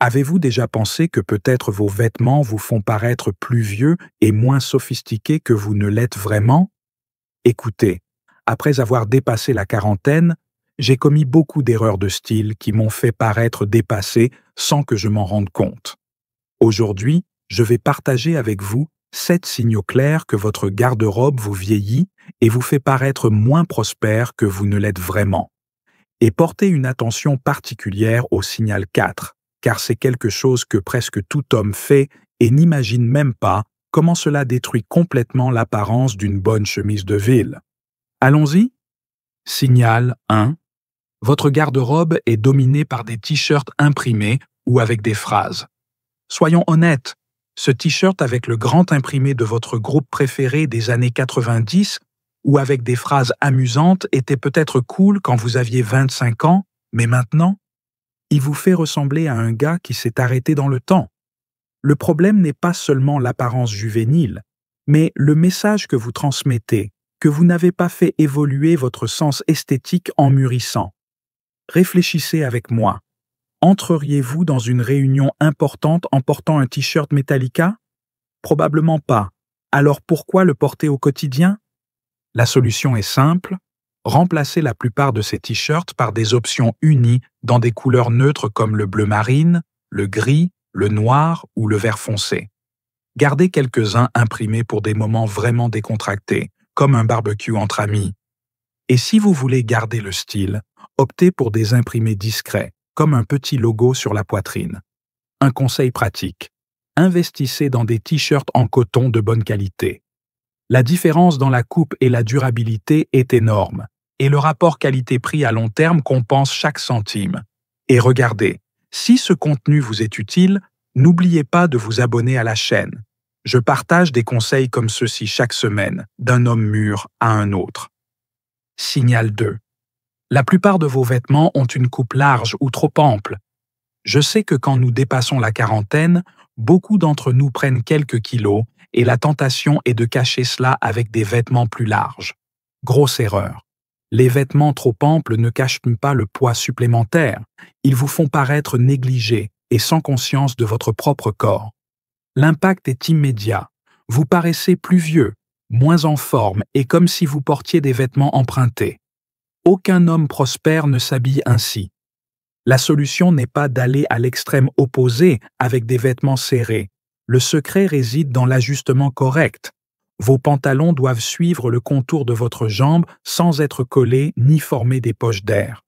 Avez-vous déjà pensé que peut-être vos vêtements vous font paraître plus vieux et moins sophistiqués que vous ne l'êtes vraiment? Écoutez, après avoir dépassé la quarantaine, j'ai commis beaucoup d'erreurs de style qui m'ont fait paraître dépassé sans que je m'en rende compte. Aujourd'hui, je vais partager avec vous 7 signaux clairs que votre garde-robe vous vieillit et vous fait paraître moins prospère que vous ne l'êtes vraiment. Et portez une attention particulière au signal 4, car c'est quelque chose que presque tout homme fait et n'imagine même pas comment cela détruit complètement l'apparence d'une bonne chemise de ville. Allons-y? Signal 1. Votre garde-robe est dominé par des t-shirts imprimés ou avec des phrases. Soyons honnêtes, ce t-shirt avec le grand imprimé de votre groupe préféré des années 90 ou avec des phrases amusantes était peut-être cool quand vous aviez 25 ans, mais maintenant, il vous fait ressembler à un gars qui s'est arrêté dans le temps. Le problème n'est pas seulement l'apparence juvénile, mais le message que vous transmettez, que vous n'avez pas fait évoluer votre sens esthétique en mûrissant. Réfléchissez avec moi. Entreriez-vous dans une réunion importante en portant un t-shirt Metallica? Probablement pas. Alors pourquoi le porter au quotidien? La solution est simple. Remplacez la plupart de ces t-shirts par des options unies dans des couleurs neutres comme le bleu marine, le gris, le noir ou le vert foncé. Gardez quelques-uns imprimés pour des moments vraiment décontractés, comme un barbecue entre amis. Et si vous voulez garder le style, optez pour des imprimés discrets, comme un petit logo sur la poitrine. Un conseil pratique. Investissez dans des t-shirts en coton de bonne qualité. La différence dans la coupe et la durabilité est énorme, et le rapport qualité-prix à long terme compense chaque centime. Et regardez, si ce contenu vous est utile, n'oubliez pas de vous abonner à la chaîne. Je partage des conseils comme ceux-ci chaque semaine, d'un homme mûr à un autre. Signal 2. La plupart de vos vêtements ont une coupe large ou trop ample. Je sais que quand nous dépassons la quarantaine, beaucoup d'entre nous prennent quelques kilos et la tentation est de cacher cela avec des vêtements plus larges. Grosse erreur. Les vêtements trop amples ne cachent pas le poids supplémentaire. Ils vous font paraître négligé et sans conscience de votre propre corps. L'impact est immédiat. Vous paraissez plus vieux, moins en forme et comme si vous portiez des vêtements empruntés. Aucun homme prospère ne s'habille ainsi. La solution n'est pas d'aller à l'extrême opposé avec des vêtements serrés. Le secret réside dans l'ajustement correct. Vos pantalons doivent suivre le contour de votre jambe sans être collés ni former des poches d'air.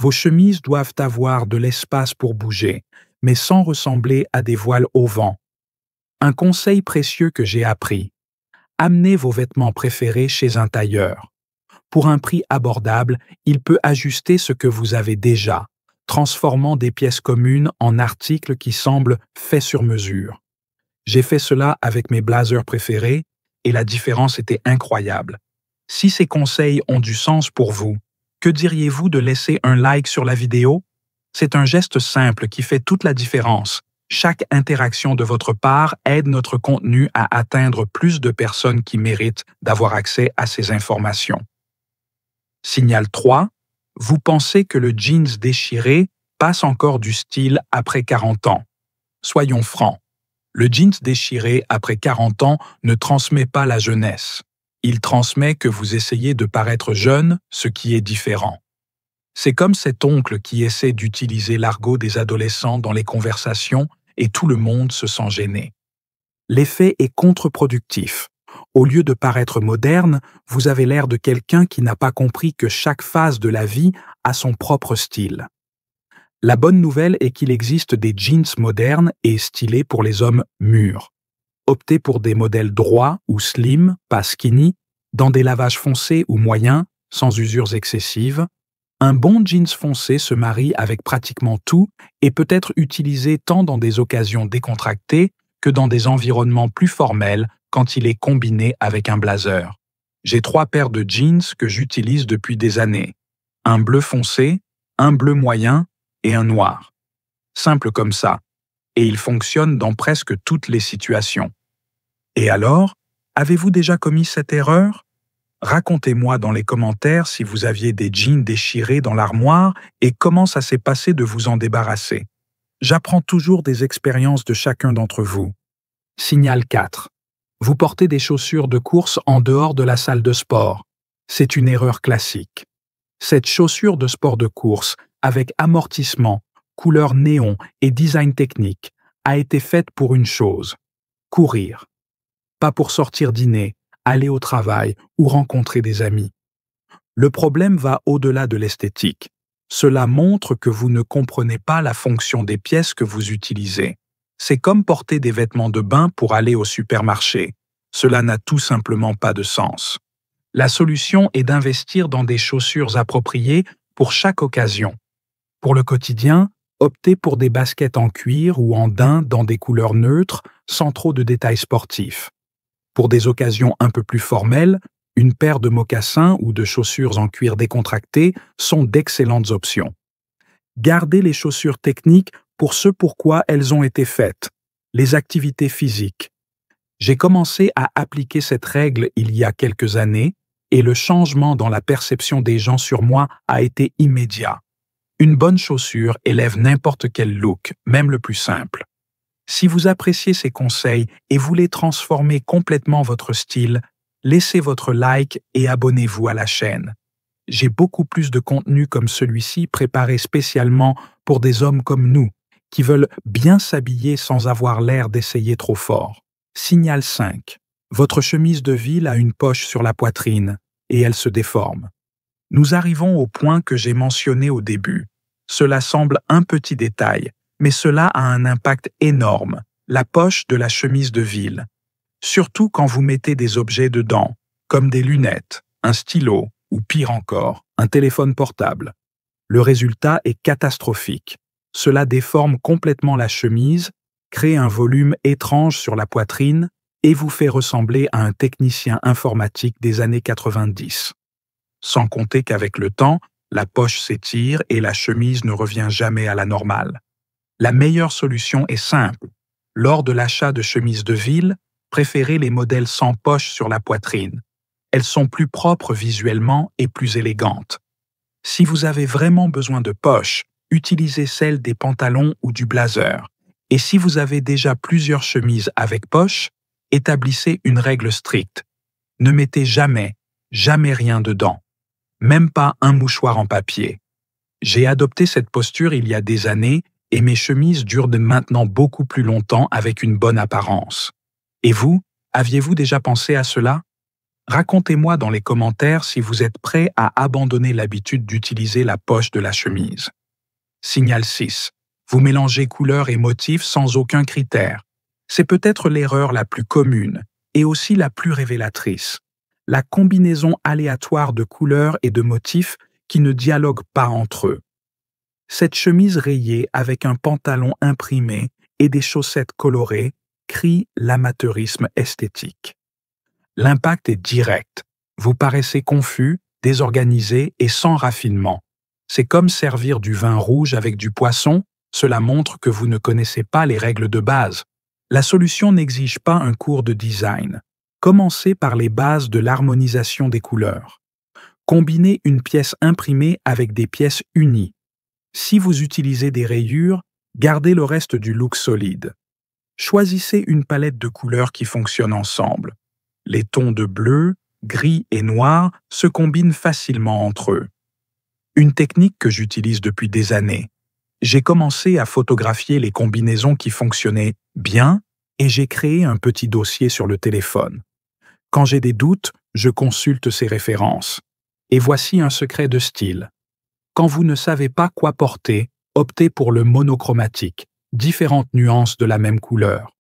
Vos chemises doivent avoir de l'espace pour bouger, mais sans ressembler à des voiles au vent. Un conseil précieux que j'ai appris. Amenez vos vêtements préférés chez un tailleur. Pour un prix abordable, il peut ajuster ce que vous avez déjà, transformant des pièces communes en articles qui semblent faits sur mesure. J'ai fait cela avec mes blazers préférés et la différence était incroyable. Si ces conseils ont du sens pour vous, que diriez-vous de laisser un like sur la vidéo? C'est un geste simple qui fait toute la différence. Chaque interaction de votre part aide notre contenu à atteindre plus de personnes qui méritent d'avoir accès à ces informations. Signal 3. Vous pensez que le jeans déchiré passe encore du style après 40 ans. Soyons francs. Le jeans déchiré après 40 ans ne transmet pas la jeunesse. Il transmet que vous essayez de paraître jeune, ce qui est différent. C'est comme cet oncle qui essaie d'utiliser l'argot des adolescents dans les conversations et tout le monde se sent gêné. L'effet est contre-productif. Au lieu de paraître moderne, vous avez l'air de quelqu'un qui n'a pas compris que chaque phase de la vie a son propre style. La bonne nouvelle est qu'il existe des jeans modernes et stylés pour les hommes mûrs. Optez pour des modèles droits ou slim, pas skinny, dans des lavages foncés ou moyens, sans usures excessives. Un bon jeans foncé se marie avec pratiquement tout et peut être utilisé tant dans des occasions décontractées que dans des environnements plus formels quand il est combiné avec un blazer. J'ai 3 paires de jeans que j'utilise depuis des années. Un bleu foncé, un bleu moyen et un noir. Simple comme ça. Et il fonctionne dans presque toutes les situations. Et alors, avez-vous déjà commis cette erreur? Racontez-moi dans les commentaires si vous aviez des jeans déchirés dans l'armoire et comment ça s'est passé de vous en débarrasser. J'apprends toujours des expériences de chacun d'entre vous. Signal 4. Vous portez des chaussures de course en dehors de la salle de sport. C'est une erreur classique. Cette chaussure de sport de course, avec amortissement, couleur néon et design technique, a été faite pour une chose: courir. Pas pour sortir dîner, aller au travail ou rencontrer des amis. Le problème va au-delà de l'esthétique. Cela montre que vous ne comprenez pas la fonction des pièces que vous utilisez. C'est comme porter des vêtements de bain pour aller au supermarché. Cela n'a tout simplement pas de sens. La solution est d'investir dans des chaussures appropriées pour chaque occasion. Pour le quotidien, optez pour des baskets en cuir ou en daim dans des couleurs neutres, sans trop de détails sportifs. Pour des occasions un peu plus formelles, une paire de mocassins ou de chaussures en cuir décontracté sont d'excellentes options. Gardez les chaussures techniques pour ce pourquoi elles ont été faites, les activités physiques. J'ai commencé à appliquer cette règle il y a quelques années et le changement dans la perception des gens sur moi a été immédiat. Une bonne chaussure élève n'importe quel look, même le plus simple. Si vous appréciez ces conseils et voulez transformer complètement votre style, laissez votre like et abonnez-vous à la chaîne. J'ai beaucoup plus de contenu comme celui-ci préparé spécialement pour des hommes comme nous, qui veulent bien s'habiller sans avoir l'air d'essayer trop fort. Signal 5. Votre chemise de ville a une poche sur la poitrine et elle se déforme. Nous arrivons au point que j'ai mentionné au début. Cela semble un petit détail, mais cela a un impact énorme, la poche de la chemise de ville. Surtout quand vous mettez des objets dedans, comme des lunettes, un stylo ou pire encore, un téléphone portable. Le résultat est catastrophique. Cela déforme complètement la chemise, crée un volume étrange sur la poitrine et vous fait ressembler à un technicien informatique des années 90. Sans compter qu'avec le temps, la poche s'étire et la chemise ne revient jamais à la normale. La meilleure solution est simple. Lors de l'achat de chemises de ville, préférez les modèles sans poche sur la poitrine. Elles sont plus propres visuellement et plus élégantes. Si vous avez vraiment besoin de poches, utilisez celles des pantalons ou du blazer. Et si vous avez déjà plusieurs chemises avec poche, établissez une règle stricte. Ne mettez jamais rien dedans. Même pas un mouchoir en papier. J'ai adopté cette posture il y a des années et mes chemises durent maintenant beaucoup plus longtemps avec une bonne apparence. Et vous, aviez-vous déjà pensé à cela? Racontez-moi dans les commentaires si vous êtes prêt à abandonner l'habitude d'utiliser la poche de la chemise. Signal 6. Vous mélangez couleurs et motifs sans aucun critère. C'est peut-être l'erreur la plus commune et aussi la plus révélatrice. La combinaison aléatoire de couleurs et de motifs qui ne dialoguent pas entre eux. Cette chemise rayée avec un pantalon imprimé et des chaussettes colorées crie l'amateurisme esthétique. L'impact est direct. Vous paraissez confus, désorganisé et sans raffinement. C'est comme servir du vin rouge avec du poisson, cela montre que vous ne connaissez pas les règles de base. La solution n'exige pas un cours de design. Commencez par les bases de l'harmonisation des couleurs. Combinez une pièce imprimée avec des pièces unies. Si vous utilisez des rayures, gardez le reste du look solide. Choisissez une palette de couleurs qui fonctionne ensemble. Les tons de bleu, gris et noir se combinent facilement entre eux. Une technique que j'utilise depuis des années. J'ai commencé à photographier les combinaisons qui fonctionnaient bien et j'ai créé un petit dossier sur le téléphone. Quand j'ai des doutes, je consulte ces références. Et voici un secret de style. Quand vous ne savez pas quoi porter, optez pour le monochromatique, différentes nuances de la même couleur.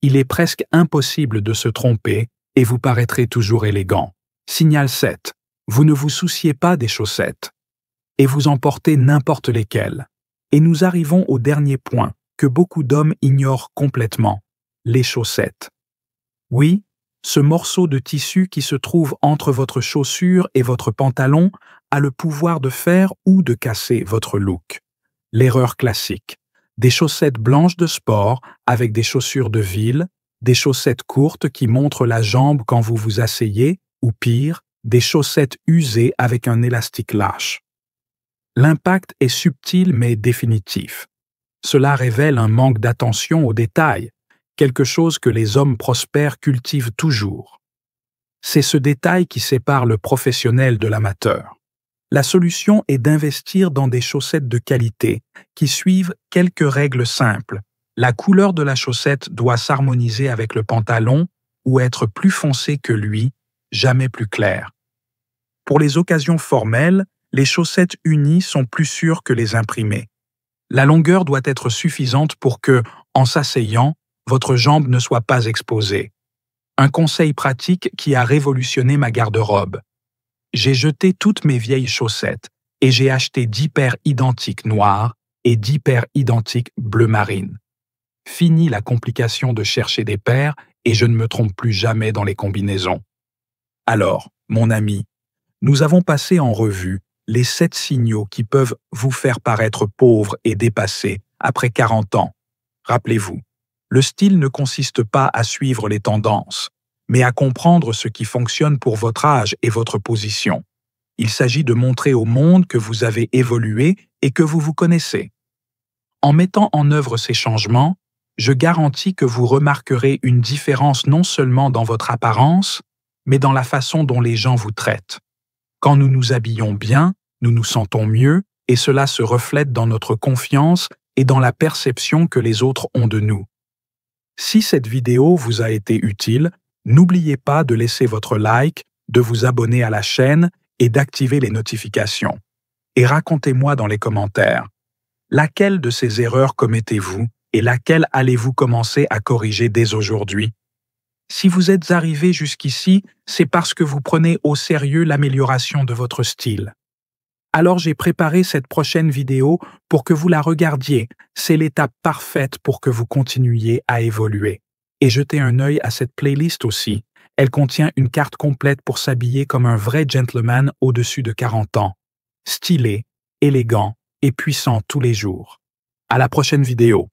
Il est presque impossible de se tromper et vous paraîtrez toujours élégant. Signal 7. Vous ne vous souciez pas des chaussettes. Et vous en portez n'importe lesquelles. Et nous arrivons au dernier point que beaucoup d'hommes ignorent complètement, les chaussettes. Oui, ce morceau de tissu qui se trouve entre votre chaussure et votre pantalon a le pouvoir de faire ou de casser votre look. L'erreur classique. Des chaussettes blanches de sport avec des chaussures de ville, des chaussettes courtes qui montrent la jambe quand vous vous asseyez, ou pire, des chaussettes usées avec un élastique lâche. L'impact est subtil mais définitif. Cela révèle un manque d'attention aux détails, quelque chose que les hommes prospères cultivent toujours. C'est ce détail qui sépare le professionnel de l'amateur. La solution est d'investir dans des chaussettes de qualité qui suivent quelques règles simples. La couleur de la chaussette doit s'harmoniser avec le pantalon ou être plus foncée que lui, jamais plus claire. Pour les occasions formelles, les chaussettes unies sont plus sûres que les imprimées. La longueur doit être suffisante pour que, en s'asseyant, votre jambe ne soit pas exposée. Un conseil pratique qui a révolutionné ma garde-robe. J'ai jeté toutes mes vieilles chaussettes et j'ai acheté 10 paires identiques noires et 10 paires identiques bleu marine. Fini la complication de chercher des paires et je ne me trompe plus jamais dans les combinaisons. Alors, mon ami, nous avons passé en revue les 7 signaux qui peuvent vous faire paraître pauvre et dépassé après 40 ans. Rappelez-vous, le style ne consiste pas à suivre les tendances, mais à comprendre ce qui fonctionne pour votre âge et votre position. Il s'agit de montrer au monde que vous avez évolué et que vous vous connaissez. En mettant en œuvre ces changements, je garantis que vous remarquerez une différence non seulement dans votre apparence, mais dans la façon dont les gens vous traitent. Quand nous nous habillons bien, nous nous sentons mieux et cela se reflète dans notre confiance et dans la perception que les autres ont de nous. Si cette vidéo vous a été utile, n'oubliez pas de laisser votre like, de vous abonner à la chaîne et d'activer les notifications. Et racontez-moi dans les commentaires, laquelle de ces erreurs commettez-vous et laquelle allez-vous commencer à corriger dès aujourd'hui? Si vous êtes arrivé jusqu'ici, c'est parce que vous prenez au sérieux l'amélioration de votre style. Alors j'ai préparé cette prochaine vidéo pour que vous la regardiez. C'est l'étape parfaite pour que vous continuiez à évoluer. Et jetez un œil à cette playlist aussi. Elle contient une carte complète pour s'habiller comme un vrai gentleman au-dessus de 40 ans. Stylé, élégant et puissant tous les jours. À la prochaine vidéo.